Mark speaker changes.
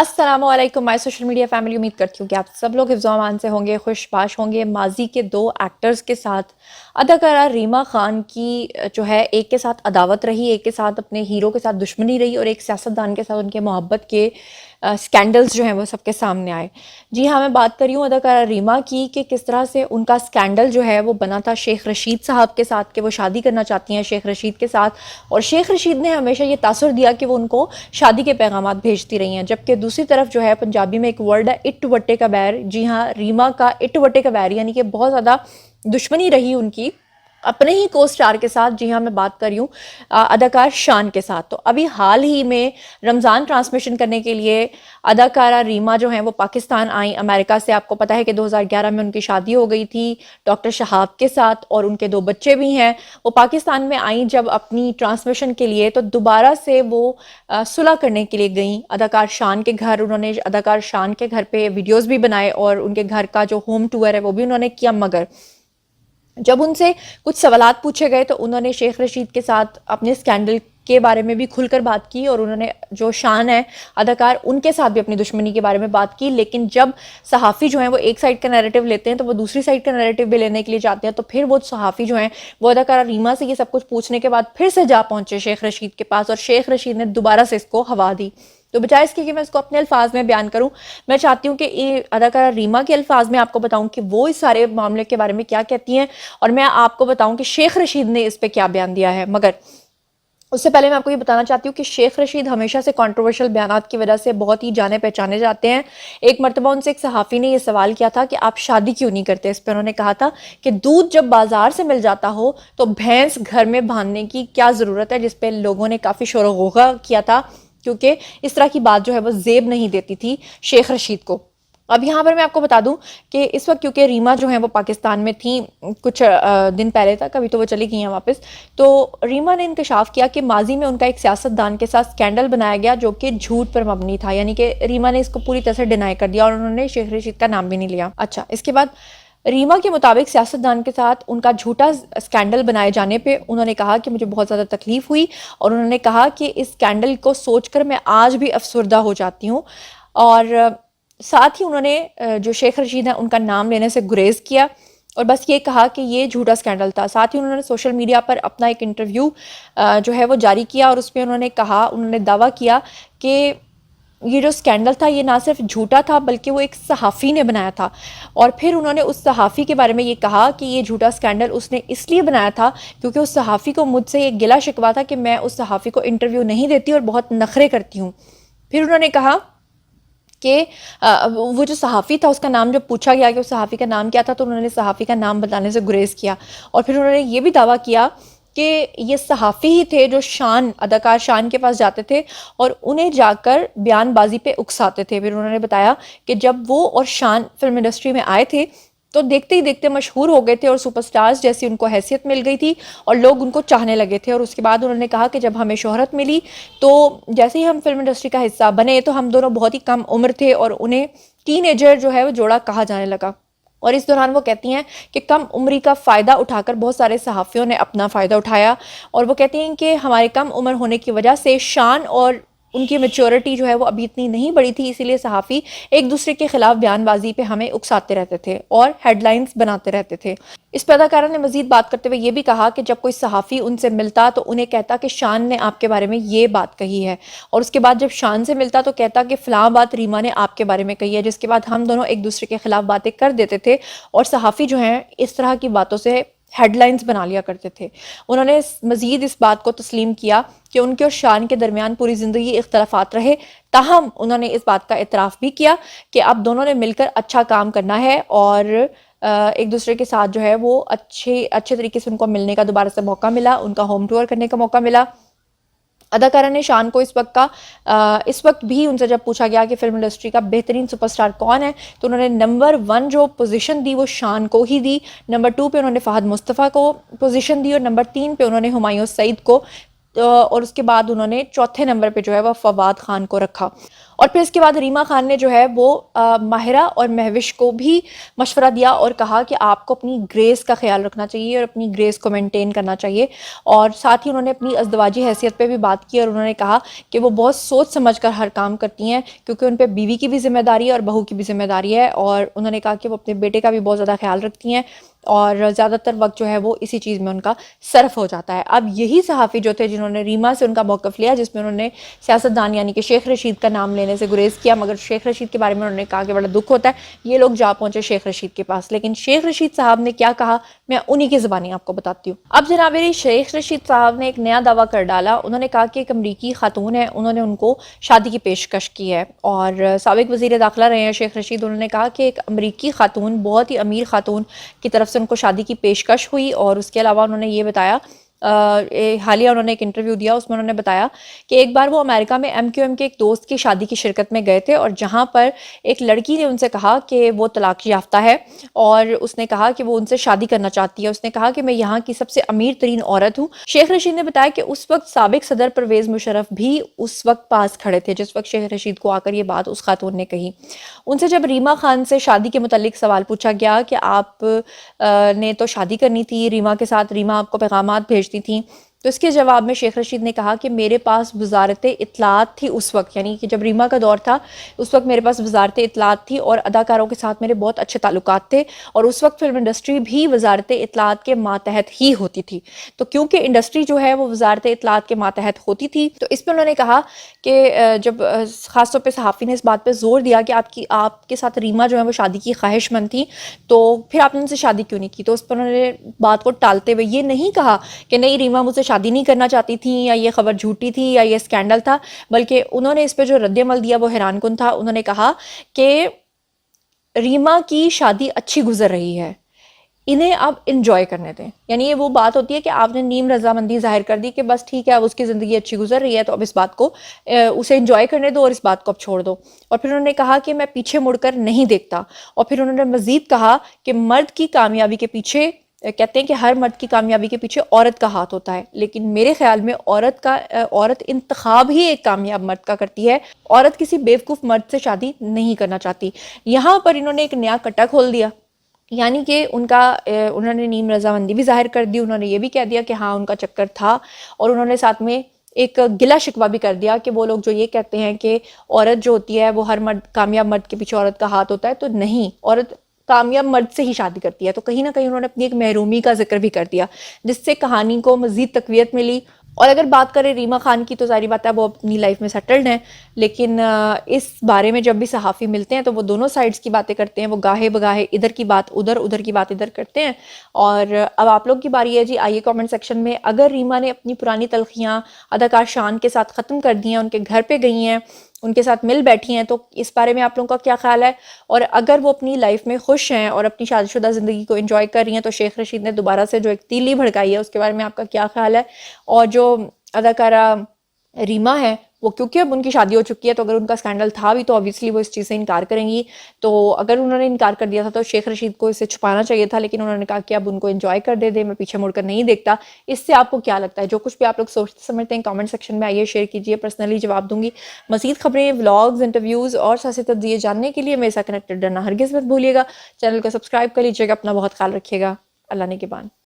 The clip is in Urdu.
Speaker 1: السلام علیکم مائی سوشل میڈیا فیملی. امید کرتی ہوں کہ آپ سب لوگ حفظ و امان سے ہوں گے، خوش باش ہوں گے. ماضی کے دو ایکٹرز کے ساتھ اداکارہ ریما خان کی جو ہے ایک کے ساتھ عداوت رہی، ایک کے ساتھ اپنے ہیرو کے ساتھ دشمنی رہی، اور ایک سیاستدان کے ساتھ ان کے محبت کے سکینڈلز جو ہیں وہ سب کے سامنے آئے. جی ہاں، میں بات کر رہی ہوں اداکارہ ریما کی کہ کس طرح سے ان کا سکینڈل جو ہے وہ بنا تھا شیخ رشید صاحب کے ساتھ کہ وہ شادی کرنا چاہتی ہیں شیخ رشید کے ساتھ، اور شیخ رشید نے ہمیشہ یہ تاثر دیا کہ وہ ان کو شادی کے پیغامات بھیجتی رہی ہیں. جبکہ دوسری طرف جو ہے پنجابی میں ایک ورڈ ہے اٹ وٹے کا بیر. جی ہاں، ریما کا اٹ وٹے کا بیر یعنی کہ بہت زیادہ دشمنی رہی ان کی اپنے ہی کو سٹار کے ساتھ. جی ہاں، میں بات کر رہی ہوں اداکار شان کے ساتھ. تو ابھی حال ہی میں رمضان ٹرانسمیشن کرنے کے لیے اداکارہ ریما جو ہیں وہ پاکستان آئیں امریکہ سے. آپ کو پتہ ہے کہ 2011 میں ان کی شادی ہو گئی تھی ڈاکٹر شہاب کے ساتھ، اور ان کے 2 بچے بھی ہیں. وہ پاکستان میں آئیں جب اپنی ٹرانسمیشن کے لیے، تو دوبارہ سے وہ صلح کرنے کے لیے گئیں اداکار شان کے گھر. انہوں نے اداکار شان کے گھر پہ ویڈیوز بھی بنائے اور ان کے گھر کا جو ہوم ٹور ہے وہ بھی انہوں نے کیا. مگر جب ان سے کچھ سوالات پوچھے گئے تو انہوں نے شیخ رشید کے ساتھ اپنے سکینڈل کے بارے میں بھی کھل کر بات کی، اور انہوں نے جو شان ہے اداکار ان کے ساتھ بھی اپنی دشمنی کے بارے میں بات کی. لیکن جب صحافی جو ہیں وہ ایک سائڈ کا نیریٹو لیتے ہیں تو وہ دوسری سائڈ کا نیریٹو بھی لینے کے لیے جاتے ہیں. تو پھر وہ صحافی جو ہیں وہ اداکارہ ریما سے یہ سب کچھ پوچھنے کے بعد پھر سے جا پہنچے شیخ رشید کے پاس، اور شیخ رشید نے دوبارہ سے اس کو ہوا دی. تو بجائے اس کے کہ میں اس کو اپنے الفاظ میں بیان کروں، میں چاہتی ہوں کہ اداکارہ ریما کے الفاظ میں آپ کو بتاؤں کہ وہ اس سارے معاملے کے بارے میں کیا کہتی ہیں، اور میں آپ کو بتاؤں کہ شیخ رشید نے اس پہ کیا بیان دیا ہے. مگر اس سے پہلے میں آپ کو یہ بتانا چاہتی ہوں کہ شیخ رشید ہمیشہ سے کنٹروورشل بیانات کی وجہ سے بہت ہی جانے پہچانے جاتے ہیں. ایک مرتبہ ان سے ایک صحافی نے یہ سوال کیا تھا کہ آپ شادی کیوں نہیں کرتے. اس پہ انہوں نے کہا تھا کہ دودھ جب بازار سے مل جاتا ہو تو بھینس گھر میں باندھنے کی کیا ضرورت ہے، جس پہ لوگوں نے کافی شور و غوغا کیا تھا، کیونکہ اس طرح کی بات جو ہے وہ زیب نہیں دیتی تھی شیخ رشید کو. اب یہاں پر میں آپ کو بتا دوں کہ اس وقت کیونکہ ریما جو ہیں وہ پاکستان میں تھیں کچھ دن پہلے تک، ابھی تو وہ چلی گئی ہیں واپس. تو ریما نے انکشاف کیا کہ ماضی میں ان کا ایک سیاستدان کے ساتھ سکینڈل بنایا گیا جو کہ جھوٹ پر مبنی تھا. یعنی کہ ریما نے اس کو پوری طرح سے ڈینائی کر دیا، اور انہوں نے شیخ رشید کا نام بھی نہیں لیا. اچھا، اس کے بعد ریما کے مطابق سیاستدان کے ساتھ ان کا جھوٹا سکینڈل بنائے جانے پہ انہوں نے کہا کہ مجھے بہت زیادہ تکلیف ہوئی، اور انہوں نے کہا کہ اس سکینڈل کو سوچ کر میں آج بھی افسردہ ہو جاتی ہوں. اور ساتھ ہی انہوں نے جو شیخ رشید ہیں ان کا نام لینے سے گریز کیا، اور بس یہ کہا کہ یہ جھوٹا سکینڈل تھا. ساتھ ہی انہوں نے سوشل میڈیا پر اپنا ایک انٹرویو جو ہے وہ جاری کیا، اور اس پہ انہوں نے دعویٰ کیا کہ یہ جو سکینڈل تھا یہ نہ صرف جھوٹا تھا بلکہ وہ ایک صحافی نے بنایا تھا. اور پھر انہوں نے اس صحافی کے بارے میں یہ کہا کہ یہ جھوٹا سکینڈل اس نے اس لیے بنایا تھا کیونکہ اس صحافی کو مجھ سے یہ گلا شکوا تھا کہ میں اس صحافی کو انٹرویو نہیں دیتی اور بہت نخرے کرتی ہوں. پھر انہوں نے کہا کہ وہ جو صحافی تھا اس کا نام جب پوچھا گیا کہ اس صحافی کا نام کیا تھا تو انہوں نے صحافی کا نام بتانے سے گریز کیا. اور پھر انہوں نے یہ بھی دعویٰ کیا کہ یہ صحافی ہی تھے جو اداکار شان کے پاس جاتے تھے اور انہیں جا کر بیان بازی پہ اکساتے تھے. پھر انہوں نے بتایا کہ جب وہ اور شان فلم انڈسٹری میں آئے تھے تو دیکھتے ہی دیکھتے مشہور ہو گئے تھے اور سپر سٹارز جیسی ان کو حیثیت مل گئی تھی اور لوگ ان کو چاہنے لگے تھے. اور اس کے بعد انہوں نے کہا کہ جب ہمیں شہرت ملی تو جیسے ہی ہم فلم انڈسٹری کا حصہ بنے تو ہم دونوں بہت ہی کم عمر تھے اور انہیں ٹین ایجر جو ہے وہ جوڑا کہا جانے لگا. اور اس دوران وہ کہتی ہیں کہ کم عمری کا فائدہ اٹھا کر بہت سارے صحافیوں نے اپنا فائدہ اٹھایا. اور وہ کہتی ہیں کہ ہمارے کم عمر ہونے کی وجہ سے شان اور ان کی میچورٹی جو ہے وہ ابھی اتنی نہیں بڑی تھی، اسی لیے صحافی ایک دوسرے کے خلاف بیان بازی پہ ہمیں اکساتے رہتے تھے اور ہیڈ لائنز بناتے رہتے تھے. اس پہ اداکارہ نے مزید بات کرتے ہوئے یہ بھی کہا کہ جب کوئی صحافی ان سے ملتا تو انہیں کہتا کہ شان نے آپ کے بارے میں یہ بات کہی ہے، اور اس کے بعد جب شان سے ملتا تو کہتا کہ فلاں بات ریما نے آپ کے بارے میں کہی ہے، جس کے بعد ہم دونوں ایک دوسرے کے خلاف باتیں کر دیتے تھے اور صحافی جو ہیں اس طرح کی باتوں سے ہیڈ لائنز بنا لیا کرتے تھے. انہوں نے مزید اس بات کو تسلیم کیا کہ ان کے اور شان کے درمیان پوری زندگی اختلافات رہے، تاہم انہوں نے اس بات کا اعتراف بھی کیا کہ اب دونوں نے مل کر اچھا کام کرنا ہے اور ایک دوسرے کے ساتھ جو ہے وہ اچھے طریقے سے ان کو ملنے کا دوبارہ سے موقع ملا، ان کا ہوم ٹور کرنے کا موقع ملا. اداکارہ نے شان کو اس وقت بھی ان سے جب پوچھا گیا کہ فلم انڈسٹری کا بہترین سپر سٹار کون ہے تو انہوں نے نمبر 1 جو پوزیشن دی وہ شان کو ہی دی، نمبر 2 پہ انہوں نے فہد مصطفیٰ کو پوزیشن دی، اور نمبر 3 پہ انہوں نے ہمایوں سعید کو، اور اس کے بعد انہوں نے چوتھے نمبر پہ جو ہے وہ فواد خان کو رکھا. اور پھر اس کے بعد ریما خان نے جو ہے وہ ماہرہ اور مہوش کو بھی مشورہ دیا اور کہا کہ آپ کو اپنی گریس کا خیال رکھنا چاہیے اور اپنی گریس کو مینٹین کرنا چاہیے، اور ساتھ ہی انہوں نے اپنی ازدواجی حیثیت پہ بھی بات کی، اور انہوں نے کہا کہ وہ بہت سوچ سمجھ کر ہر کام کرتی ہیں کیونکہ ان پہ بیوی کی بھی ذمہ داری ہے اور بہو کی بھی ذمہ داری ہے، اور انہوں نے کہا کہ وہ اپنے بیٹے کا بھی بہت زیادہ خیال رکھتی ہیں اور زیادہ تر وقت جو ہے وہ اسی چیز میں ان کا صرف ہو جاتا ہے۔ اب یہی صحافی جو تھے جنہوں نے ریما سے ان کا موقف لیا، جس میں انہوں نے سیاستدان یعنی کہ شیخ رشید کا نام لینے سے گریز کیا، مگر شیخ رشید کے بارے میں انہوں نے کہا کہ بڑا دکھ ہوتا ہے، یہ لوگ جا پہنچے شیخ رشید کے پاس، لیکن شیخ رشید صاحب نے کیا کہا میں انہی کی زبانی آپ کو بتاتی ہوں۔ اب جناب شیخ رشید صاحب نے ایک نیا دعویٰ کر ڈالا، انہوں نے کہا کہ ایک امریکی خاتون ہے، انہوں نے ان کو شادی کی پیشکش کی ہے، اور سابق وزیر داخلہ رہے ہیں شیخ رشید، انہوں نے کہا کہ ایک امریکی خاتون، بہت ہی امیر خاتون کی طرف سے ان کو شادی کی پیشکش ہوئی، اور اس کے علاوہ انہوں نے یہ بتایا، حالیہ انہوں نے ایک انٹرویو دیا، اس میں انہوں نے بتایا کہ ایک بار وہ امریکہ میں ایم کیو ایم کے ایک دوست کی شادی کی شرکت میں گئے تھے، اور جہاں پر ایک لڑکی نے ان سے کہا کہ وہ طلاق یافتہ ہے، اور اس نے کہا کہ وہ ان سے شادی کرنا چاہتی ہے، اس نے کہا کہ میں یہاں کی سب سے امیر ترین عورت ہوں۔ شیخ رشید نے بتایا کہ اس وقت سابق صدر پرویز مشرف بھی اس وقت پاس کھڑے تھے جس وقت شیخ رشید کو آ کر یہ بات اس خاتون نے کہی۔ ان سے جب ریما خان سے شادی کے متعلق سوال پوچھا گیا کہ آپ نے تو شادی کرنی تھی ریما کے ساتھ، ریما آپ کو پیغامات بھیجتی تھیں، تو اس کے جواب میں شیخ رشید نے کہا کہ میرے پاس وزارت اطلاعات تھی اس وقت، یعنی کہ جب ریما کا دور تھا اس وقت میرے پاس وزارت اطلاعات تھی، اور اداکاروں کے ساتھ میرے بہت اچھے تعلقات تھے، اور اس وقت فلم انڈسٹری بھی وزارت اطلاعات کے ماتحت ہی ہوتی تھی، تو کیونکہ انڈسٹری جو ہے وہ وزارت اطلاعات کے ماتحت ہوتی تھی، تو اس پہ انہوں نے کہا کہ جب خاص طور پہ صحافی نے اس بات پہ زور دیا کہ آپ کے ساتھ ریما جو ہے وہ شادی کی خواہش مند تھی، تو پھر آپ نے ان سے شادی کیوں نہیں کی، تو اس پر انہوں نے بات کو ٹالتے ہوئے یہ نہیں کہا کہ نہیں ریما مجھ سے شادی نہیں کرنا چاہتی تھی، یا یہ خبر جھوٹی تھی، یا یہ اسکینڈل تھا، بلکہ انہوں نے اس پہ جو رد عمل دیا وہ حیران کن تھا۔ انہوں نے کہا کہ ریما کی شادی اچھی گزر رہی ہے، انہیں اب انجوائے کرنے دیں، یعنی یہ وہ بات ہوتی ہے کہ آپ نے نیم رضامندی ظاہر کر دی کہ بس ٹھیک ہے اب اس کی زندگی اچھی گزر رہی ہے تو اب اس بات کو اسے انجوائے کرنے دو اور اس بات کو اب چھوڑ دو۔ اور پھر انہوں نے کہا کہ میں پیچھے مڑ کر نہیں دیکھتا، اور پھر انہوں نے مزید کہا کہ مرد کی کامیابی کے پیچھے کہتے ہیں کہ ہر مرد کی کامیابی کے پیچھے عورت کا ہاتھ ہوتا ہے، لیکن میرے خیال میں عورت انتخاب ہی ایک کامیاب مرد کا کرتی ہے، عورت کسی بیوقوف مرد سے شادی نہیں کرنا چاہتی۔ یہاں پر انہوں نے ایک نیا کٹا کھول دیا، یعنی کہ انہوں نے نیم رضامندی بھی ظاہر کر دی، انہوں نے یہ بھی کہہ دیا کہ ہاں ان کا چکر تھا، اور انہوں نے ساتھ میں ایک گلہ شکوہ بھی کر دیا کہ وہ لوگ جو یہ کہتے ہیں کہ عورت جو ہوتی ہے وہ ہر کامیاب مرد کے پیچھے عورت کا ہاتھ ہوتا ہے، تو نہیں، عورت کامیاب مرد سے ہی شادی کرتی ہے۔ تو کہیں نہ کہیں انہوں نے اپنی ایک محرومی کا ذکر بھی کر دیا، جس سے کہانی کو مزید تقویت ملی۔ اور اگر بات کریں ریما خان کی تو ظاہری بات ہے وہ اپنی لائف میں سیٹلڈ ہیں، لیکن اس بارے میں جب بھی صحافی ملتے ہیں تو وہ دونوں سائڈز کی باتیں کرتے ہیں، وہ گاہے بگاہے ادھر کی بات ادھر، ادھر کی بات ادھر کرتے ہیں۔ اور اب آپ لوگ کی باری ہے جی، آئیے کامنٹ سیکشن میں، اگر ریما نے اپنی پرانی تلخیاں اداکار شان کے ساتھ ختم کر دی ہیں، ان کے گھر پہ گئی ہیں، ان کے ساتھ مل بیٹھی ہیں، تو اس بارے میں آپ لوگوں کا کیا خیال ہے؟ اور اگر وہ اپنی لائف میں خوش ہیں اور اپنی شادی شدہ زندگی کو انجوائے کر رہی ہیں تو شیخ رشید نے دوبارہ سے جو ایک تیلی بھڑکائی ہے اس کے بارے میں آپ کا کیا خیال ہے؟ اور جو اداکارہ ریما ہے وہ کیونکہ اب ان کی شادی ہو چکی ہے تو اگر ان کا اسکینڈل تھا بھی تو obviously وہ اس چیز سے انکار کریں گی، تو اگر انہوں نے انکار کر دیا تھا تو شیخ رشید کو اسے چھپانا چاہیے تھا، لیکن انہوں نے کہا کہ اب ان کو انجوائے کر دے میں پیچھے مڑ کر نہیں دیکھتا۔ اس سے آپ کو کیا لگتا ہے؟ جو کچھ بھی آپ لوگ سوچتے سمجھتے ہیں کامنٹ سیکشن میں آئیے شیئر کیجئے، پرسنلی جواب دوں گی۔ مزید خبریں، ولاگز، انٹرویوز اور سیاسی تجزیے جاننے کے لیے میرے ساتھ کنیکٹڈ رہنا ہرگز مت بھولیے گا۔ چینل کو سبسکرائب کر لیجیے گا، اپنا بہت خیال رکھیے گا۔ اللہ نے کے بان۔